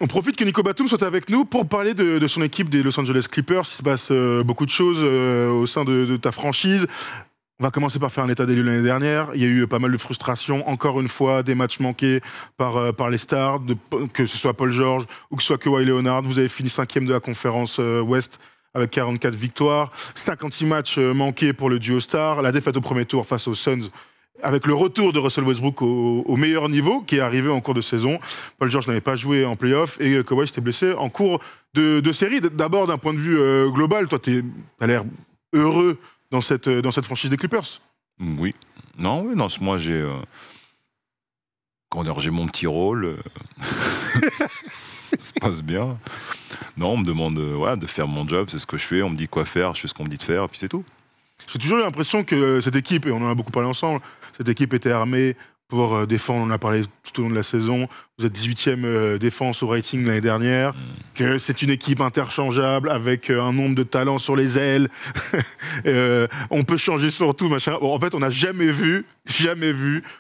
On profite que Nico Batum soit avec nous pour parler de son équipe des Los Angeles Clippers. Il se passe beaucoup de choses au sein de ta franchise. On va commencer par faire un état des lieux l'année dernière. Il y a eu pas mal de frustration, encore une fois, des matchs manqués par les stars, que ce soit Paul George ou que ce soit Kawhi Leonard. Vous avez fini 5e de la conférence Ouest avec 44 victoires, 56 matchs manqués pour le duo star, la défaite au premier tour face aux Suns avec le retour de Russell Westbrook au meilleur niveau qui est arrivé en cours de saison. Paul George n'avait pas joué en play-off et Kawhi s'était blessé en cours de série. D'abord, d'un point de vue global, toi, tu as l'air heureux dans cette franchise des Clippers. Oui. Non, moi j'ai j'ai mon petit rôle. Ça se passe bien. Non, on me demande de faire mon job, c'est ce que je fais. On me dit quoi faire, je fais ce qu'on me dit de faire, et puis c'est tout. J'ai toujours eu l'impression que cette équipe, et on en a beaucoup parlé ensemble, cette équipe était armée pour défendre, on en a parlé tout au long de la saison. Vous êtes 18e défense au rating l'année dernière, que c'est une équipe interchangeable avec un nombre de talents sur les ailes. On peut changer sur tout, machin. Bon, en fait, on n'a jamais vu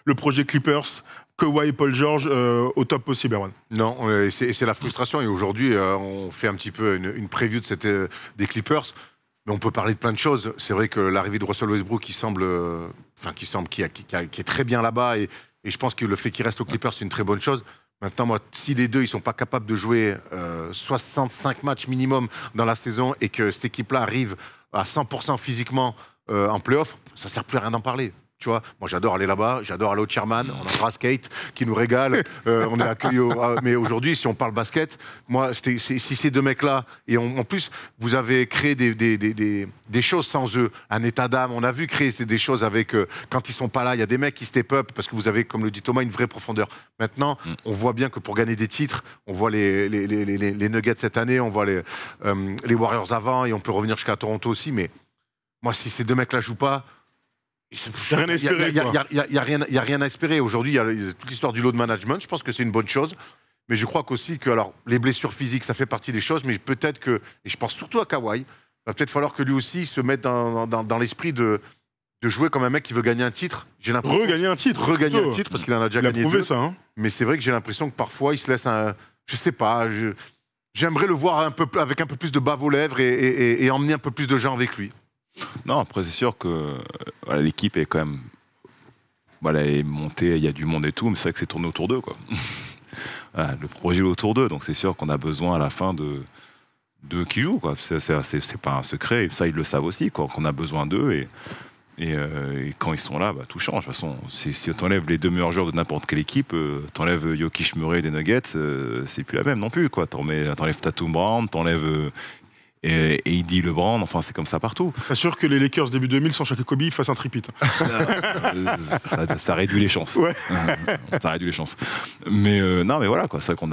le projet Clippers, Kawhi et Paul George au top possible, Erwan. Non, c'est la frustration. Et aujourd'hui, on fait un petit peu une preview des Clippers. Mais on peut parler de plein de choses. C'est vrai que l'arrivée de Russell Westbrook qui est très bien là-bas et je pense que le fait qu'il reste aux Clippers, c'est une très bonne chose. Maintenant, moi, si les deux, ils sont pas capables de jouer 65 matchs minimum dans la saison et que cette équipe-là arrive à 100% physiquement en play-off, ça sert plus à rien d'en parler. Tu vois, moi j'adore aller là-bas, j'adore aller au Chairman, on embrasse Kate qui nous régale, on est accueillis mais aujourd'hui, si on parle basket, moi, si ces deux mecs-là, et en plus, vous avez créé des choses sans eux, un état d'âme, on a vu créer des choses avec, quand ils sont pas là, il y a des mecs qui step up, parce que vous avez, comme le dit Thomas, une vraie profondeur. Maintenant, on voit bien que pour gagner des titres, on voit les Nuggets cette année, on voit les Warriors avant, et on peut revenir jusqu'à Toronto aussi, mais moi, si ces deux mecs-là jouent pas, il n'y a rien à espérer. Il n'y a rien à espérer. Aujourd'hui, il y a toute l'histoire du load management. Je pense que c'est une bonne chose. Mais je crois qu'aussi que les blessures physiques, ça fait partie des choses. Mais peut-être que, et je pense surtout à Kawhi, il va peut-être falloir que lui aussi se mette dans l'esprit de jouer comme un mec qui veut gagner un titre. Regagner un titre, parce qu'il en a déjà gagné prouvé deux. Ça, hein. Mais c'est vrai que j'ai l'impression que parfois, il se laisse je sais pas. J'aimerais le voir avec un peu plus de bave aux lèvres et emmener un peu plus de gens avec lui. Non, après c'est sûr que l'équipe est quand même elle est montée, il y a du monde et tout, mais c'est vrai que c'est tourné autour d'eux, quoi. Le projet est autour d'eux, donc c'est sûr qu'on a besoin à la fin d'eux qui jouent, quoi. C'est pas un secret, et ça ils le savent aussi, quoi, qu'on a besoin d'eux et quand ils sont là, tout change. De toute façon, si tu enlèves les deux meilleurs joueurs de n'importe quelle équipe, t'enlèves Jokic Murray des Nuggets, c'est plus la même non plus, quoi. T'enlèves Tatum Brown, t'enlèves et il dit LeBron, enfin c'est comme ça partout. Pas sûr que les Lakers début 2000 sans Shaq et Kobe fassent un tripit. Ça réduit les chances. Ouais. Ça réduit les chances. Mais non, mais voilà, quoi. C'est vrai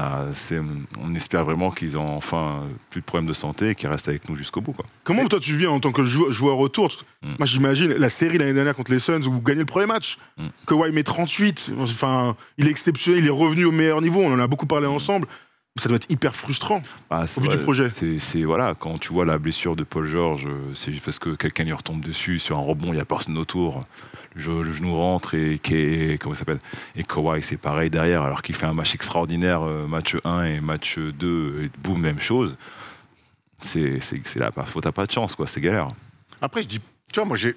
on espère vraiment qu'ils ont enfin plus de problèmes de santé et qu'ils restent avec nous jusqu'au bout, quoi. Comment toi tu vis en tant que joueur autour? Moi j'imagine la série l'année dernière contre les Suns où vous gagnez le premier match. Kawhi met 38. Enfin, il est exceptionnel, il est revenu au meilleur niveau. On en a beaucoup parlé ensemble. Ça doit être hyper frustrant au vu du projet. Voilà, quand tu vois la blessure de Paul George, c'est juste parce que quelqu'un lui retombe dessus sur un rebond, il n'y a personne autour. Le genou rentre comment ça s'appelle, et Kawhi c'est pareil derrière, alors qu'il fait un match extraordinaire, match 1 et match 2, et boum, même chose. C'est là, t'as pas de chance, quoi, c'est galère. Après, je dis, tu vois, moi j'ai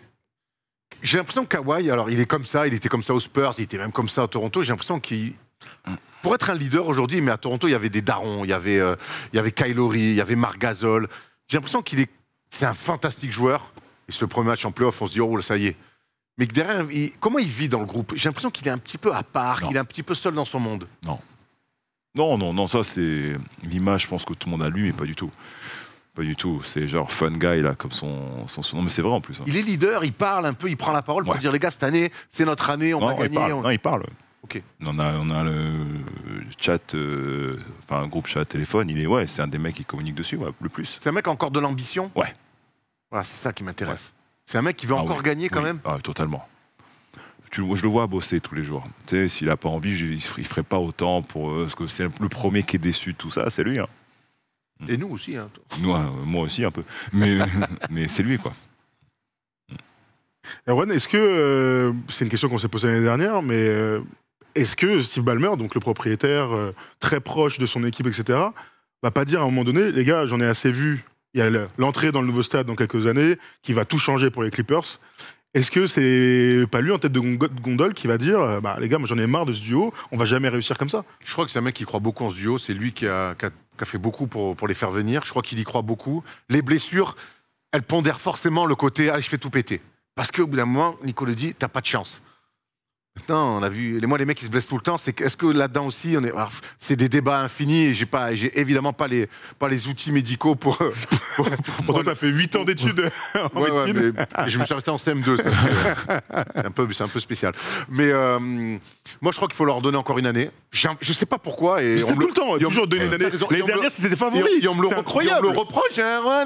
l'impression que Kawhi, alors il est comme ça, il était comme ça aux Spurs, il était même comme ça à Toronto, j'ai l'impression qu'il... Pour être un leader aujourd'hui, mais à Toronto, il y avait des darons, il y avait Kyle Lowry, il y avait Marc Gasol. J'ai l'impression c'est un fantastique joueur. Et ce premier match en playoff, on se dit, oh, ça y est. Mais que derrière, comment il vit dans le groupe? J'ai l'impression qu'il est un petit peu à part, qu'il est un petit peu seul dans son monde. Non, ça c'est l'image, je pense que tout le monde a lu, mais pas du tout. Pas du tout, c'est genre fun guy là, comme son nom, mais c'est vrai en plus. Hein. Il est leader, il parle un peu, il prend la parole pour dire, les gars, cette année, c'est notre année, on va gagner. Non, il parle. Okay. On a le chat, un groupe chat téléphone, c'est un des mecs qui communique dessus, le plus. C'est un mec qui a encore de l'ambition? Ouais. Voilà, c'est ça qui m'intéresse. Ouais. C'est un mec qui veut encore gagner quand même? Totalement. Je le vois bosser tous les jours. Tu sais, s'il a pas envie, il ferait pas autant parce que c'est le premier qui est déçu de tout ça, c'est lui. Hein. Et nous aussi. Hein. Moi aussi un peu. Mais c'est lui, quoi. Erwan, est-ce que, c'est une question qu'on s'est posée l'année dernière, mais est-ce que Steve Ballmer, donc le propriétaire très proche de son équipe, etc., va pas dire à un moment donné, les gars, j'en ai assez vu, il y a l'entrée dans le nouveau stade dans quelques années qui va tout changer pour les Clippers. Est-ce que c'est pas lui en tête de gondole qui va dire, les gars, moi j'en ai marre de ce duo, on va jamais réussir comme ça? Je crois que c'est un mec qui croit beaucoup en ce duo. C'est lui qui a fait beaucoup pour les faire venir. Je crois qu'il y croit beaucoup. Les blessures, elles pondèrent forcément le côté « allez, je fais tout péter ». Parce qu'au bout d'un moment, Nico le dit, t'as pas de chance. Maintenant, on a vu, les mecs qui se blessent tout le temps, est-ce que là-dedans aussi, c'est des débats infinis et j'ai évidemment pas les outils médicaux pour Pourtant, tu as fait 8 ans d'études en médecine. Mais je me suis arrêté en CM2, c'est un peu spécial. Mais moi, je crois qu'il faut leur donner encore une année. Je sais pas pourquoi. Et tout le temps, toujours donner une année. L'année dernière, c'était des favoris. C'est incroyable. On me le reproche,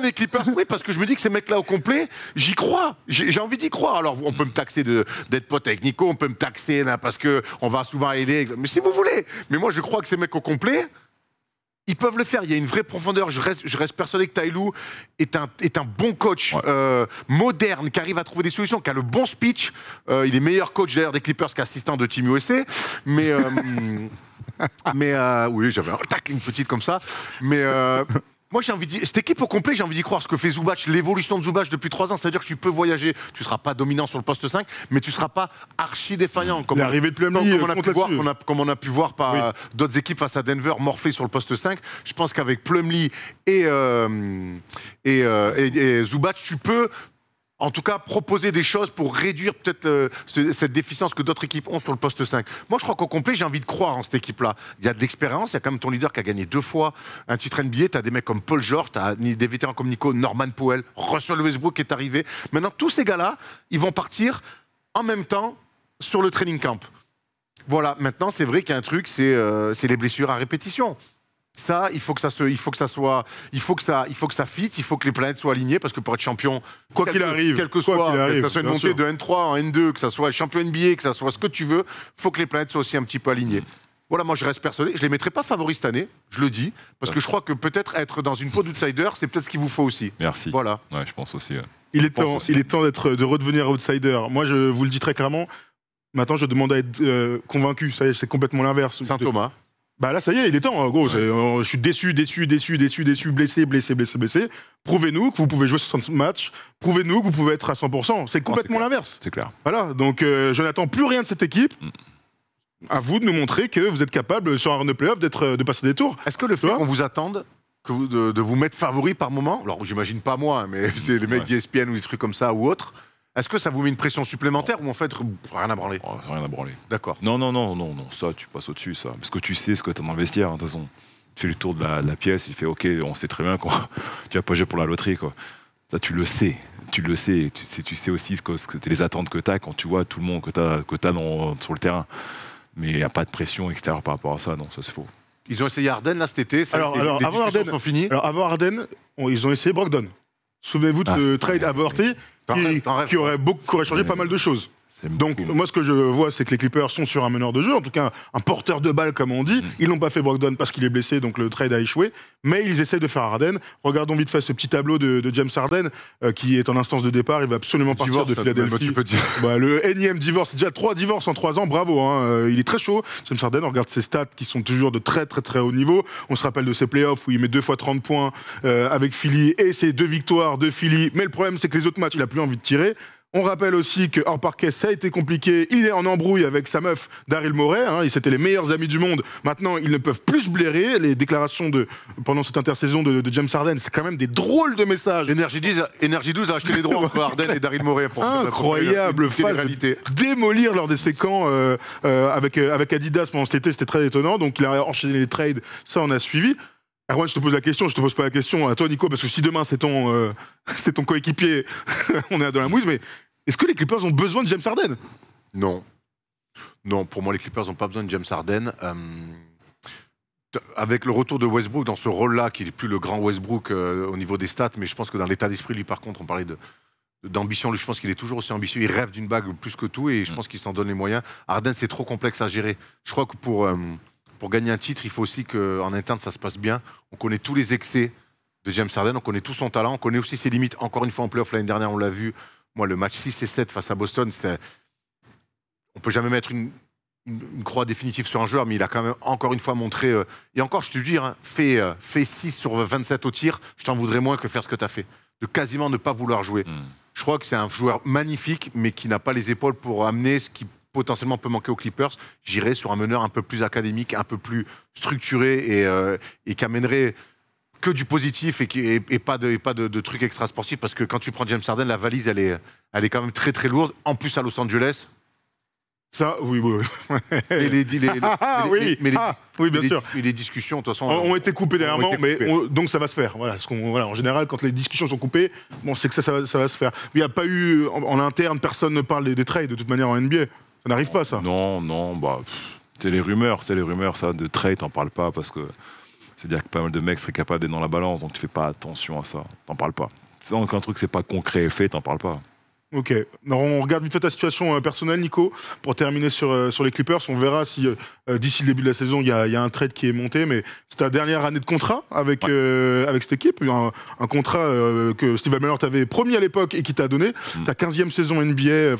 les Clippers. Oui, parce que je me dis que ces mecs-là au complet, j'y crois. J'ai envie d'y croire. Alors, on peut me taxer d'être pote avec Nico, on peut me taxer là, parce qu'on va souvent aider. Mais si vous voulez. Mais moi, je crois que ces mecs au complet, ils peuvent le faire. Il y a une vraie profondeur. Je reste persuadé que Ty Lue est un bon coach moderne, qui arrive à trouver des solutions, qui a le bon speech. Il est meilleur coach d'ailleurs des Clippers qu'assistant de Team USA. Mais oui, j'avais une petite comme ça. Mais moi, j'ai envie de dire, cette équipe au complet, j'ai envie d'y croire. Ce que fait Zubac, l'évolution de Zubac depuis 3 ans, ça veut dire que tu peux voyager. Tu ne seras pas dominant sur le poste 5, mais tu ne seras pas archi défaillant. Comme l'arrivée de Plumlee, comme on a pu voir par d'autres équipes face à Denver, morfler sur le poste 5. Je pense qu'avec Plumlee et Zubac, tu peux en tout cas proposer des choses pour réduire peut-être cette déficience que d'autres équipes ont sur le poste 5. Moi, je crois qu'au complet, j'ai envie de croire en cette équipe-là. Il y a de l'expérience, il y a quand même ton leader qui a gagné 2 fois un titre NBA, tu as des mecs comme Paul George, tu as des vétérans comme Nico, Norman Powell, Russell Westbrook qui est arrivé. Maintenant, tous ces gars-là, ils vont partir en même temps sur le training camp. Voilà, maintenant, c'est vrai qu'il y a un truc, c'est les blessures à répétition. Ça, il faut que ça fit, il faut que les planètes soient alignées, parce que pour être champion, quoi qu'il arrive, quel que soit, que ça soit une montée de N3 en N2, que ça soit champion NBA, que ça soit ce que tu veux, il faut que les planètes soient aussi un petit peu alignées. Voilà, moi je reste persuadé. Je les mettrai pas favoris cette année, je le dis, parce que je crois que peut-être être dans une peau d'outsider, c'est peut-être ce qu'il vous faut aussi. Merci. Voilà. Ouais, je pense aussi. Il est temps de redevenir outsider. Moi, je vous le dis très clairement. Maintenant, je demande à être convaincu. Ça y est, c'est complètement l'inverse. Saint-Thomas. Là, ça y est, il est temps. En gros, je suis déçu, blessé. Prouvez-nous que vous pouvez jouer 60 matchs. Prouvez-nous que vous pouvez être à 100%. C'est complètement l'inverse. C'est clair. Voilà. Donc, je n'attends plus rien de cette équipe. À vous de nous montrer que vous êtes capable, sur un round de playoff, de passer des tours. Est-ce que le fait qu'on vous attende, de vous mettre favori par moment, alors j'imagine pas moi, mais c'est les mecs d'ESPN ou des trucs comme ça ou autres, est-ce que ça vous met une pression supplémentaire ou en fait rien à branler? Rien à branler. D'accord. Non, ça tu passes au-dessus, ça. Parce que tu sais ce que tu as dans le vestiaire, de toute façon. Tu fais le tour de la pièce, tu fais ok, on sait très bien que tu vas pas jouer pour la loterie, quoi. Ça, tu le sais. Tu sais aussi les attentes que tu as quand tu vois tout le monde que tu as sur le terrain. Mais il n'y a pas de pression extérieure par rapport à ça, non, ça c'est faux. Ils ont essayé Harden là cet été, alors, avant Harden, sont finis. Alors avant Harden, ils ont essayé Brogdon. Souvenez-vous de ce trade avorté qui aurait changé pas mal de choses. Donc moi ce que je vois, c'est que les Clippers sont sur un meneur de jeu, en tout cas un porteur de balle comme on dit. Ils n'ont pas fait Brogdon parce qu'il est blessé, donc le trade a échoué. Mais ils essaient de faire Harden. Regardons vite fait ce petit tableau de James Harden qui est en instance de départ. Il va absolument partir de Philadelphie. Le énième divorce, déjà 3 divorces en 3 ans, bravo. Il est très chaud. James Harden, on regarde ses stats qui sont toujours de très très très haut niveau. On se rappelle de ses playoffs où il met 2 fois 30 points avec Philly et ses 2 victoires de Philly. Mais le problème c'est que les autres matchs, il n'a plus envie de tirer. On rappelle aussi que hors parquet, ça a été compliqué. Il est en embrouille avec sa meuf, Daryl Morey. Ils étaient les meilleurs amis du monde. Maintenant, ils ne peuvent plus se blairer. Les déclarations pendant cette intersaison de James Harden, c'est quand même des drôles de messages. Energy 12 a acheté les droits entre Harden et Daryl Morey. Incroyable phase de démolir lors des séquents avec Adidas pendant cet été. C'était très étonnant. Donc, il a enchaîné les trades. Ça, on a suivi. Erwan, je te pose la question, je te pose pas la question à toi, Nico, parce que si demain c'est ton coéquipier, on est dans la mouise, mais est-ce que les Clippers ont besoin de James Harden? Non. Non, pour moi, les Clippers n'ont pas besoin de James Harden. Avec le retour de Westbrook dans ce rôle-là, qui n'est plus le grand Westbrook au niveau des stats, mais je pense que dans l'état d'esprit, lui, par contre, on parlait d'ambition, lui, je pense qu'il est toujours aussi ambitieux, il rêve d'une bague plus que tout, et je pense qu'il s'en donne les moyens. Harden, c'est trop complexe à gérer. Je crois que pour gagner un titre, il faut aussi qu'en interne, ça se passe bien. On connaît tous les excès de James Harden, on connaît tout son talent, on connaît aussi ses limites. Encore une fois, en playoff, l'année dernière, on l'a vu. Moi, le match 6 et 7 face à Boston, on ne peut jamais mettre une croix définitive sur un joueur, mais il a quand même encore une fois montré. Et encore, je te dis, hein, fais 6 sur 27 au tir, je t'en voudrais moins que faire ce que tu as fait. De quasiment ne pas vouloir jouer. Je crois que c'est un joueur magnifique, mais qui n'a pas les épaules pour amener ce qui potentiellement peut manquer aux Clippers. J'irais sur un meneur un peu plus académique, un peu plus structuré et qui amènerait que du positif et pas de trucs extra-sportifs. Parce que quand tu prends James Harden, la valise, elle est quand même très très lourde. En plus, à Los Angeles. Ça, oui. Oui, bien sûr. Les discussions, de toute façon, ont été coupées dernièrement, mais coupées. donc ça va se faire. Voilà, en général, quand les discussions sont coupées, bon, c'est que ça va se faire. Mais il n'y a pas eu, en interne, personne ne parle des trades, de toute manière, en NBA. Ça n'arrive pas, ça. Non, c'est les rumeurs, ça, de trade, t'en parles pas, parce que c'est-à-dire que pas mal de mecs seraient capables d'être dans la balance, donc tu fais pas attention à ça, t'en parles pas. C'est donc un truc, c'est pas concret et fait, t'en parles pas. Ok. Alors, on regarde vite fait ta situation personnelle, Nico, pour terminer sur les Clippers. On verra si d'ici le début de la saison, il y a un trade qui est monté. Mais c'est ta dernière année de contrat avec cette équipe. Un contrat que Steve Ballmer t'avait promis à l'époque et qui t'a donné. Ta 15e saison NBA.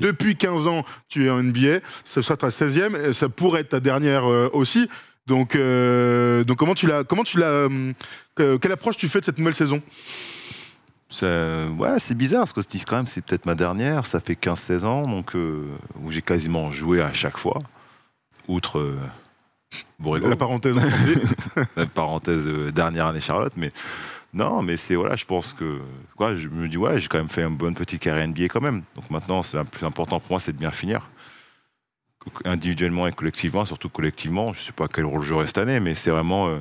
Depuis 15 ans, tu es en NBA. Ce sera ta 16e. Ça pourrait être ta dernière aussi. Donc comment tu l'as quelle approche tu fais de cette nouvelle saison? C'est bizarre, parce que ce quand même, c'est peut-être ma dernière. Ça fait 15-16 ans, donc, où j'ai quasiment joué à chaque fois. Outre Borrego. La parenthèse. La parenthèse dernière année Charlotte. Mais non, mais je pense que... je me dis, j'ai quand même fait une bonne petite carrière NBA quand même. Donc maintenant, le plus important pour moi, c'est de bien finir. Individuellement et collectivement, surtout collectivement. Je ne sais pas quel rôle je j'aurai cette année, mais c'est vraiment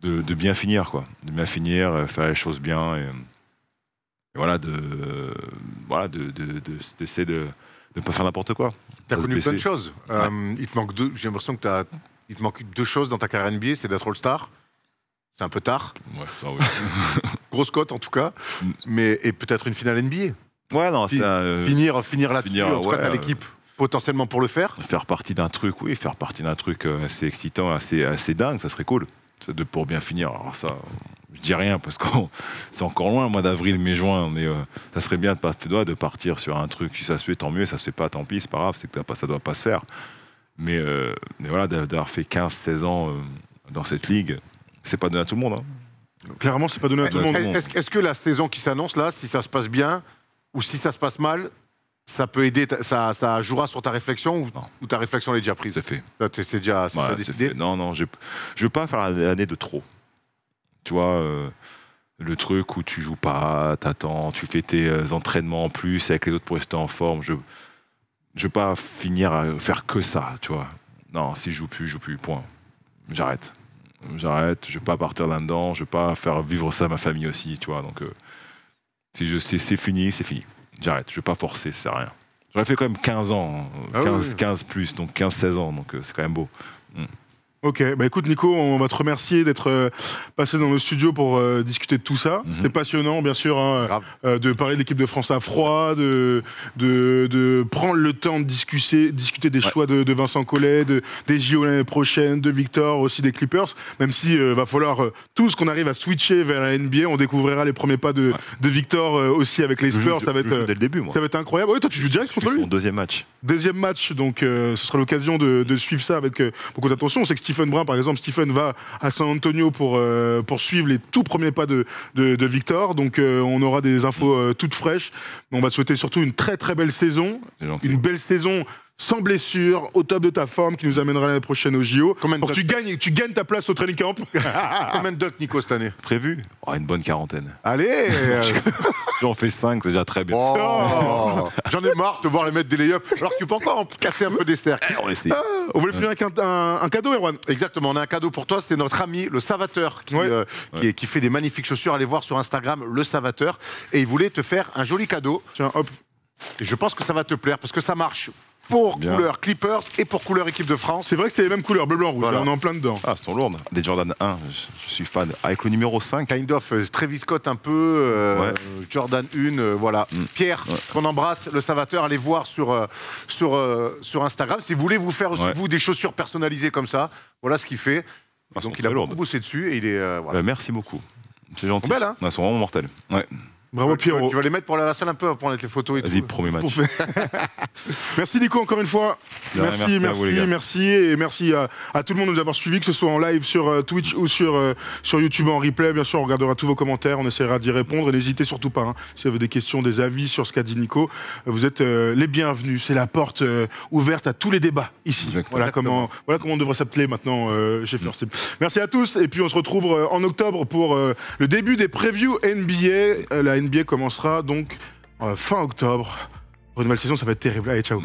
de bien finir, quoi. De bien finir, faire les choses bien. D'essayer de ne pas faire n'importe quoi. Tu as connu plein de choses. Il te manque j'ai l'impression que il te manque 2 choses dans ta carrière NBA, c'est d'être All-Star. C'est un peu tard. Ouais, ça, oui. Grosse cote en tout cas. Et peut-être une finale NBA. Ouais, non, finir là-dessus, en tout cas, t'as l'équipe potentiellement pour le faire. Faire partie d'un truc assez excitant, assez dingue, ça serait cool. Pour bien finir. Alors ça, je dis rien parce que c'est encore loin, le mois d'avril, mai, juin. Ça serait bien de partir sur un truc. Si ça se fait, tant mieux. Ça se fait pas, tant pis, c'est pas grave. C'est que ça doit pas se faire. Mais voilà, d'avoir fait 15-16 ans dans cette ligue, c'est pas donné à tout le monde. Hein. Clairement, c'est pas donné à tout le monde. Est-ce que la saison qui s'annonce là, si ça se passe bien ou si ça se passe mal, ça peut aider, ça jouera sur ta réflexion ou ta réflexion est déjà prise? C'est fait. C'est déjà décidé? Non, je veux pas faire l'année de trop. Tu vois, le truc où tu joues pas, t'attends, tu fais tes entraînements en plus avec les autres pour rester en forme. Je veux pas finir à faire que ça, tu vois. Non, si je joue plus, point. J'arrête, je veux pas partir là-dedans, je veux pas faire vivre ça à ma famille aussi, tu vois. Donc, c'est fini, c'est fini. J'arrête, je vais pas forcer, ça sert à rien. J'aurais fait quand même 15 ans, 15 plus, donc 15-16 ans, donc c'est quand même beau. Ok, écoute Nico, on va te remercier d'être passé dans le studio pour discuter de tout ça. C'était passionnant, bien sûr, de parler de l'équipe de France à froid, de prendre le temps de discuter des choix de Vincent Collet, des JO l'année prochaine, de Victor, aussi des Clippers. Même si va falloir tous qu'on arrive à switcher vers la NBA, on découvrira les premiers pas de Victor aussi avec les Spurs. Ça va être dès le début, moi. Ça va être incroyable. Oui, toi tu joues direct contre lui. Son deuxième match. Deuxième match, donc ce sera l'occasion de suivre ça avec beaucoup d'attention. On sait que Stephen Brun, par exemple, va à San Antonio pour suivre les tout premiers pas de Victor. Donc on aura des infos toutes fraîches. On va te souhaiter surtout une très très belle saison. Une belle saison sans blessure, au top de ta forme, qui nous amènera l'année prochaine au JO. Pour que tu gagnes ta place au training camp. Combien de dunks, Nico, cette année? Prévu? Une bonne quarantaine. Allez J'en fais 5, c'est déjà très bien. J'en ai marre de voir les mettre des lay-ups, alors que tu peux encore en casser un peu des cercles. On voulait finir avec un cadeau, Erwan. Exactement, on a un cadeau pour toi, c'est notre ami, le Savateur, qui fait des magnifiques chaussures. Allez voir sur Instagram, le Savateur. Et il voulait te faire un joli cadeau. Tiens, hop. Et je pense que ça va te plaire, parce que ça marche pour couleur Clippers et pour couleur équipe de France. C'est vrai que c'est les mêmes couleurs, bleu, blanc, rouge. Voilà. On est en plein dedans. Elles sont lourdes. Des Jordan 1, je suis fan. Avec le numéro 5. Kind of, Travis Scott un peu, Jordan 1, voilà. Pierre, qu'on embrasse, le Savateur, allez voir sur Instagram. Si vous voulez vous faire vous des chaussures personnalisées comme ça, voilà ce qu'il fait. Donc il a beaucoup bossé dessus et il est... Merci beaucoup. C'est gentil. Belle, hein? Elles sont vraiment mortelles. Ouais. Bravo Pierrot. Tu vas les mettre pour aller à la salle un peu, pour mettre les photos et tout. Vas-y, premier match. Merci Nico encore une fois. De rien, merci à vous, les gars. Merci et merci à tout le monde de nous avoir suivis, que ce soit en live sur Twitch ou sur YouTube en replay. Bien sûr, on regardera tous vos commentaires, on essaiera d'y répondre et n'hésitez surtout pas. Si vous avez des questions, des avis sur ce qu'a dit Nico, vous êtes les bienvenus. C'est la porte ouverte à tous les débats ici. Voilà comment on devrait s'appeler maintenant chez First Team. Merci à tous et puis on se retrouve en octobre pour le début des previews NBA. La NBA commencera donc fin octobre. Pour une nouvelle saison, ça va être terrible. Allez, ciao.